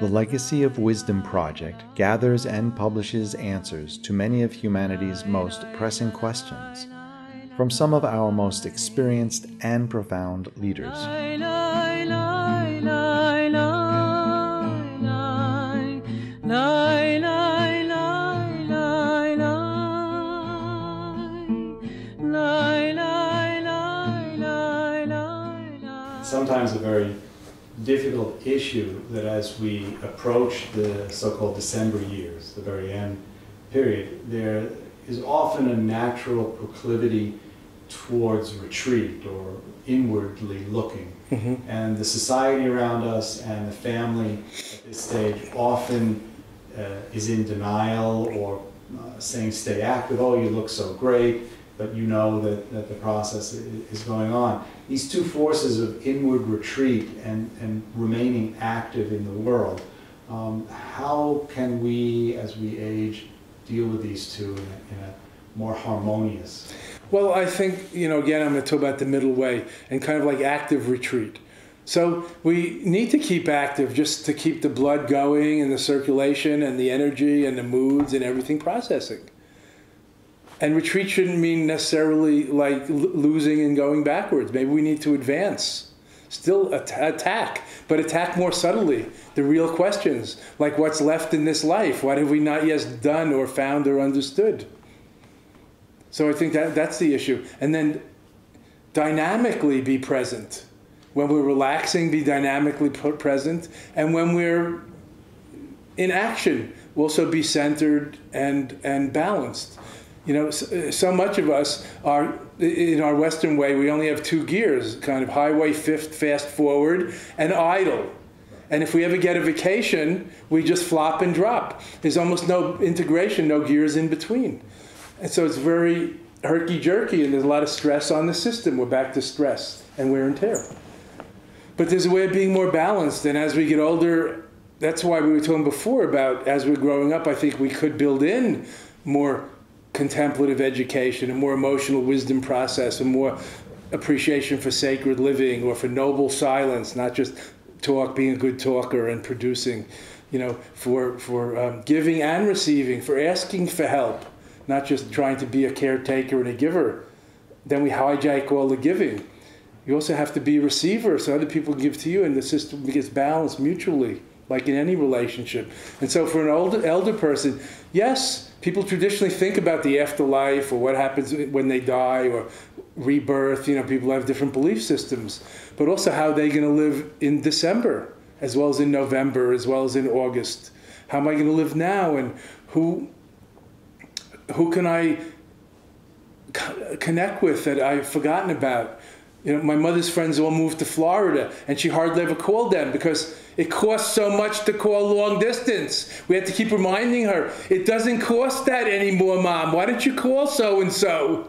The Legacy of Wisdom Project gathers and publishes answers to many of humanity's most pressing questions from some of our most experienced and profound leaders. Sometimes a very difficult issue that as we approach the so-called December years, the very end period, there is often a natural proclivity towards retreat or inwardly looking. And the society around us and the family at this stage often is in denial or saying stay active, oh you look so great, but you know that the process is going on. These two forces of inward retreat and remaining active in the world, how can we, as we age, deal with these two in a more harmonious? Well, I think, again, I'm going to talk about the middle way and kind of like active retreat. So we need to keep active just to keep the blood going and the circulation and the energy and the moods and everything processing. And retreat shouldn't mean necessarily like losing and going backwards. Maybe we need to advance. Still attack, but attack more subtly. The real questions, like what's left in this life? What have we not yet done or found or understood? So I think that's the issue. And then dynamically be present. When we're relaxing, be dynamically present. And when we're in action, also be centered and balanced. So much of us are, in our Western way, we only have two gears, kind of highway, fast forward, and idle. And if we ever get a vacation, we just flop and drop. There's almost no integration, no gears in between. And so it's very herky-jerky, and there's a lot of stress on the system. We're back to stress and wear and tear. But there's a way of being more balanced, and as we get older, that's why we were talking before about, as we're growing up, I think we could build in more contemplative education, a more emotional wisdom process, a more appreciation for sacred living or for noble silence, not just being a good talker and producing, for giving and receiving, for asking for help, not just trying to be a caretaker and a giver. Then we hijack all the giving. You also have to be a receiver so other people give to you and the system gets balanced mutually, like in any relationship. And so for an elder person, yes, people traditionally think about the afterlife or what happens when they die or rebirth. People have different belief systems. But also how they're going to live in December, as well as in November, as well as in August. How am I going to live now? And who can I connect with that I've forgotten about? My mother's friends all moved to Florida, and she hardly ever called them because it costs so much to call long distance. We had to keep reminding her, it doesn't cost that anymore, Mom. Why don't you call so-and-so,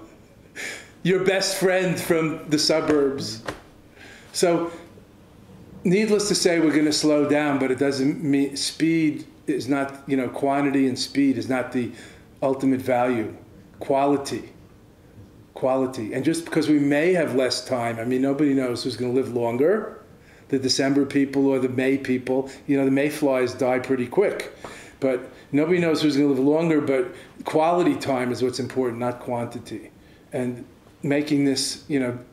your best friend from the suburbs? So, needless to say, we're going to slow down, but it doesn't mean speed is not, quantity and speed is not the ultimate value. Quality. And just because we may have less time, nobody knows who's going to live longer, the December people or the May people. The mayflies die pretty quick. But nobody knows who's going to live longer, but quality time is what's important, not quantity. And making this,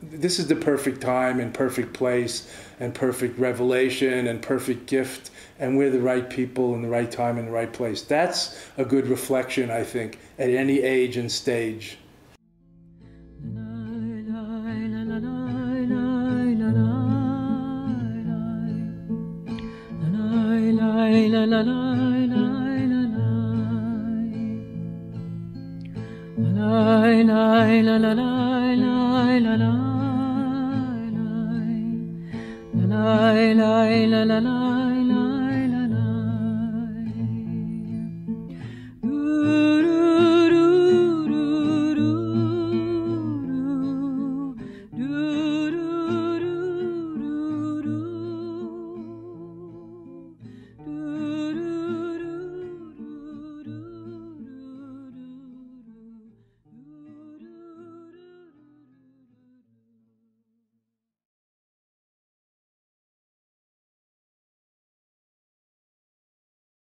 this is the perfect time and perfect place and perfect revelation and perfect gift, and we're the right people in the right time and the right place. That's a good reflection, I think, at any age and stage. La la la la la la